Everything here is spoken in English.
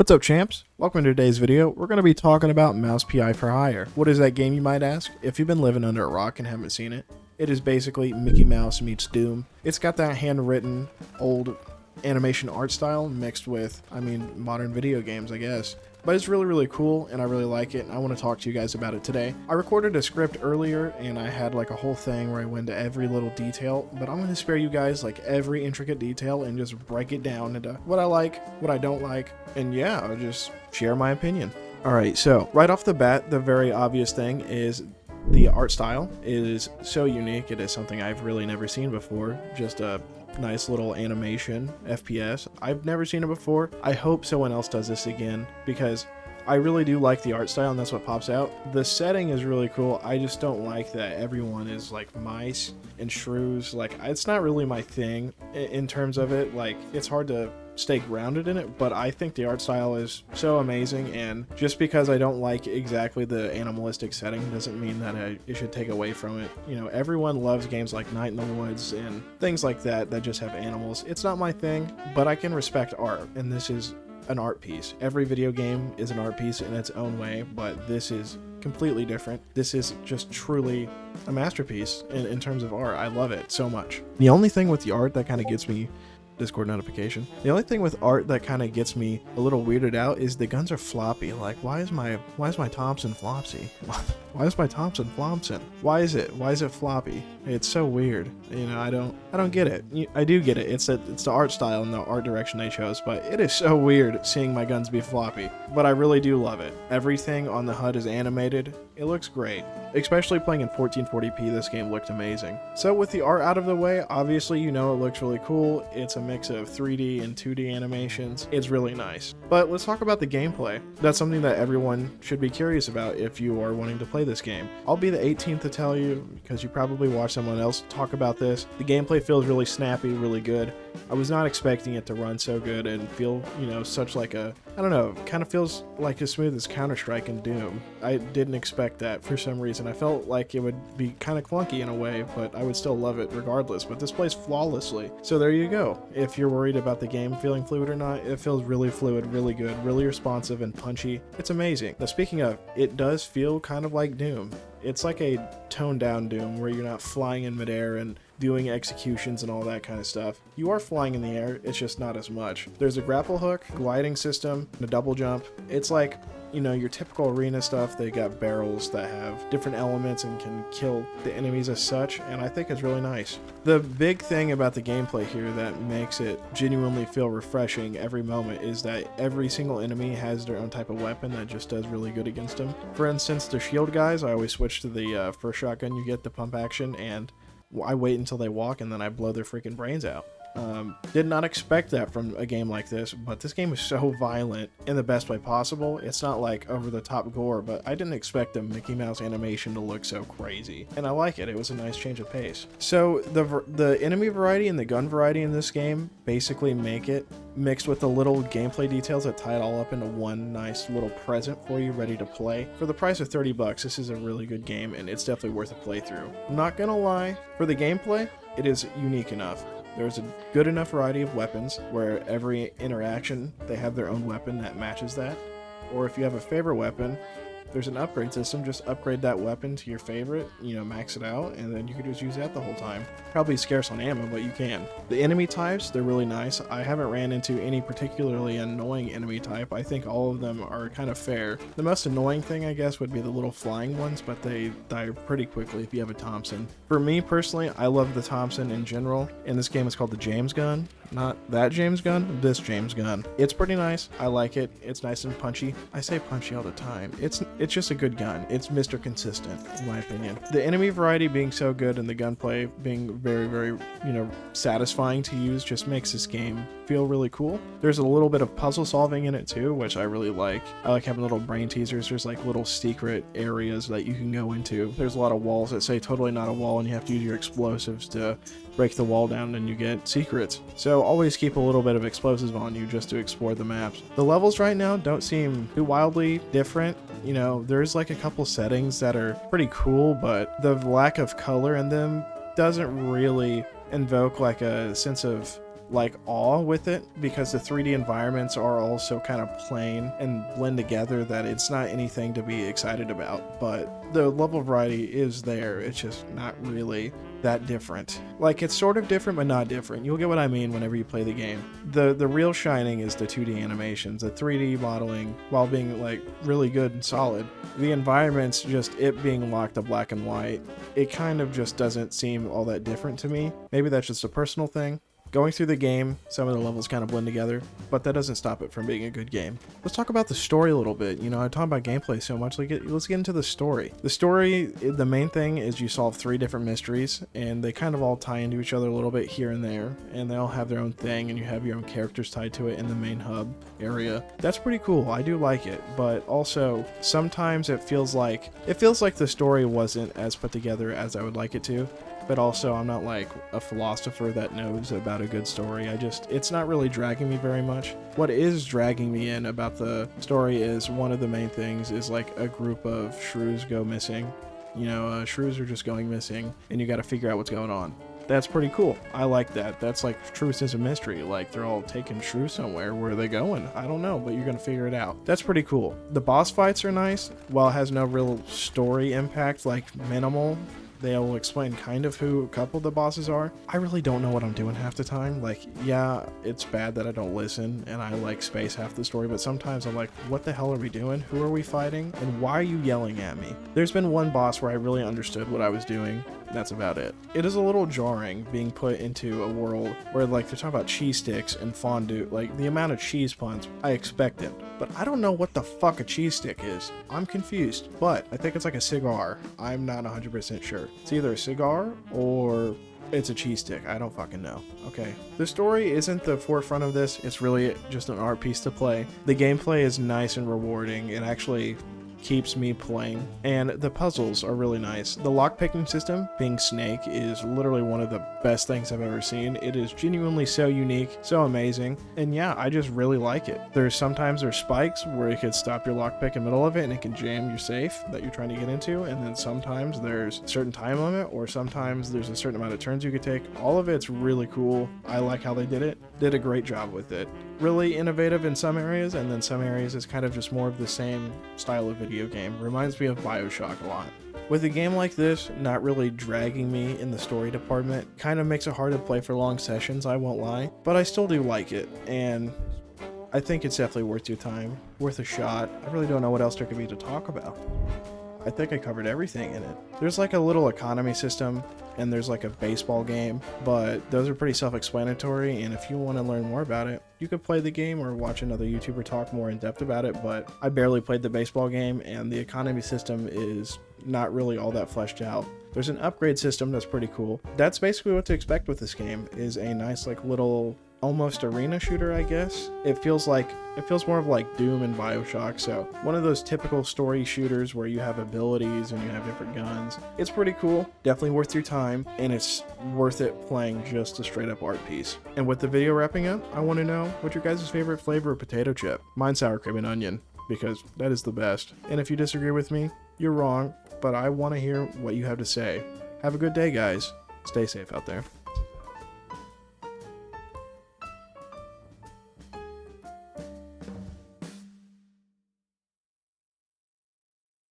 What's up, champs? Welcome to today's video. We're going to be talking about Mouse P.I for Hire. What is that game, you might ask? If you've been living under a rock and haven't seen it, it is basically Mickey Mouse meets Doom. It's got that handwritten, old animation art style mixed with, modern video games, I guess. But it's really, really cool, and I really like it, and I want to talk to you guys about it today. I recorded a script earlier, and I had like a whole thing where I went into every little detail, but I'm going to spare you guys like every intricate detail and just break it down into what I like, what I don't like, and yeah, I'll just share my opinion. Alright, so right off the bat, the very obvious thing is the art style. It is so unique. It is something I've really never seen before. Just a nice little animation FPS. I've never seen it before. I hope someone else does this again because I really do like the art style, and that's what pops out. The setting is really cool. I just don't like that everyone is like mice and shrews. Like, it's not really my thing in terms of it. Like, it's hard to stay grounded in it, but I think the art style is so amazing, and just because I don't like exactly the animalistic setting doesn't mean that it should take away from it. You know, everyone loves games like Night in the Woods and things like that that just have animals. It's not my thing, but I can respect art, and this is an art piece. Every video game is an art piece in its own way, but this is completely different. This is just truly a masterpiece in terms of art. I love it so much. The only thing with the art that kind of gets me Discord notification. The only thing with art that kind of gets me a little weirded out is the guns are floppy. Like, why is my Thompson flopsy? Why is my Thompson flopsin? Why is it floppy? It's so weird. You know, I don't get it. I do get it. It's the art style and the art direction they chose, but it is so weird seeing my guns be floppy. But I really do love it. Everything on the HUD is animated. It looks great. Especially playing in 1440p, this game looked amazing. So with the art out of the way, obviously you know it looks really cool. It's a mix of 3D and 2D animations. It's really nice. But let's talk about the gameplay. That's something that everyone should be curious about if you are wanting to play this game. I'll be the 18th to tell you because you probably watched someone else talk about this. The gameplay feels really snappy, really good. I was not expecting it to run so good and feel, you know, such like a, I don't know, kind of feels like as smooth as Counter-Strike and Doom. I didn't expect that for some reason. I felt like it would be kind of clunky in a way, but I would still love it regardless. But this plays flawlessly. So there you go. If you're worried about the game feeling fluid or not, it feels really fluid, really good, really responsive and punchy. It's amazing. Now, speaking of, it does feel kind of like Doom. It's like a toned down Doom where you're not flying in midair and doing executions and all that kind of stuff. You are flying in the air, it's just not as much. There's a grapple hook, gliding system, and a double jump. It's like, you know, your typical arena stuff. They got barrels that have different elements and can kill the enemies as such, and I think it's really nice. The big thing about the gameplay here that makes it genuinely feel refreshing every moment is that every single enemy has their own type of weapon that just does really good against them. For instance, the shield guys, I always switch to the first shotgun you get, the pump action, and I wait until they walk and then I blow their freaking brains out. Did not expect that from a game like this, but this game is so violent in the best way possible. It's not like over the top gore, but I didn't expect the Mickey Mouse animation to look so crazy, and I like it. It was a nice change of pace. So the enemy variety and the gun variety in this game basically make it, mixed with the little gameplay details that tie it all up into one nice little present for you ready to play. For the price of $30, this is a really good game, and it's definitely worth a playthrough. I'm not gonna lie, for the gameplay, it is unique enough. There's a good enough variety of weapons where every interaction they have their own weapon that matches that. Or if you have a favorite weapon, there's an upgrade system. Just upgrade that weapon to your favorite, you know, max it out, and then you can just use that the whole time. Probably scarce on ammo, but you can. The enemy types, they're really nice. I haven't ran into any particularly annoying enemy type. I think all of them are kind of fair. The most annoying thing, I guess, would be the little flying ones, but they die pretty quickly if you have a Thompson. For me personally, I love the Thompson in general. In this game, it's called the James gun. Not that James gun, this James gun. It's pretty nice. I like it. It's nice and punchy. I say punchy all the time. It's just a good gun. It's Mr. Consistent, in my opinion. The enemy variety being so good and the gunplay being very, very, you know, satisfying to use just makes this game feel really cool. There's a little bit of puzzle solving in it too, which I really like. I like having little brain teasers. There's like little secret areas that you can go into. There's a lot of walls that say totally not a wall, and you have to use your explosives to break the wall down and you get secrets. So always keep a little bit of explosives on you just to explore the maps. The levels right now don't seem too wildly different. You know, there's like a couple settings that are pretty cool, but the lack of color in them doesn't really invoke like a sense of like awe with it because the 3D environments are all so kind of plain and blend together that it's not anything to be excited about. But the level variety is there. It's just not really that different. Like, it's sort of different but not different. You'll get what I mean whenever you play the game. The real shining is the 2D animations, the 3D modeling, while being like really good and solid. The environments, just it being locked to black and white, it kind of just doesn't seem all that different to me. Maybe that's just a personal thing. Going through the game, some of the levels kind of blend together, but that doesn't stop it from being a good game. Let's talk about the story a little bit. You know, I talk about gameplay so much, let's get into the story. The story, the main thing is you solve 3 different mysteries, and they kind of all tie into each other a little bit here and there, and they all have their own thing, and you have your own characters tied to it in the main hub area. That's pretty cool. I do like it, but also sometimes it feels like the story wasn't as put together as I would like it to. But also, I'm not like a philosopher that knows about a good story. It's not really dragging me very much. What is dragging me in about the story is one of the main things is like a group of shrews go missing. You know, shrews are just going missing, and you got to figure out what's going on. That's pretty cool. I like that. That's like true sense of mystery. Like, they're all taking shrews somewhere. Where are they going? I don't know, but you're going to figure it out. That's pretty cool. The boss fights are nice. While it has no real story impact, like minimal, they'll explain kind of who a couple of the bosses are. I really don't know what I'm doing half the time. Like, yeah, it's bad that I don't listen and I like space half the story, but sometimes I'm like, what the hell are we doing? Who are we fighting? And why are you yelling at me? There's been one boss where I really understood what I was doing. That's about it. It is a little jarring being put into a world where like they're talking about cheese sticks and fondue. Like, the amount of cheese puns, I expect it. But I don't know what the fuck a cheese stick is. I'm confused, but I think it's like a cigar. I'm not 100% sure. It's either a cigar or it's a cheese stick. I don't fucking know. Okay. The story isn't the forefront of this. It's really just an art piece to play. The gameplay is nice and rewarding. It actually keeps me playing, and the puzzles are really nice. The lockpicking system, being Snake, is literally one of the best things I've ever seen. It is genuinely so unique, so amazing, and yeah, I just really like it. Sometimes there's spikes where you could stop your lockpick in the middle of it and it can jam your safe that you're trying to get into, and then sometimes there's a certain time limit, or sometimes there's a certain amount of turns you could take. All of it's really cool. I like how they did it. Did a great job with it. Really innovative in some areas, and then some areas is kind of just more of the same style of video game. Reminds me of BioShock a lot. With a game like this not really dragging me in the story department, kind of makes it hard to play for long sessions, I won't lie, but I still do like it, and I think it's definitely worth your time, worth a shot. I really don't know what else there could be to talk about. I think I covered everything in it. There's like a little economy system, and there's like a baseball game, but those are pretty self-explanatory, and if you want to learn more about it, you could play the game or watch another YouTuber talk more in depth about it, but I barely played the baseball game, and the economy system is not really all that fleshed out. There's an upgrade system that's pretty cool. That's basically what to expect with this game, is a nice like little almost arena shooter, I guess. It feels more of like Doom and BioShock, so one of those typical story shooters where you have abilities and you have different guns. It's pretty cool, definitely worth your time, and it's worth it playing just a straight up art piece. And with the video wrapping up, I want to know what your guys' favorite flavor of potato chip. Mine's sour cream and onion, because that is the best. And if you disagree with me, you're wrong, but I want to hear what you have to say. Have a good day, guys. Stay safe out there.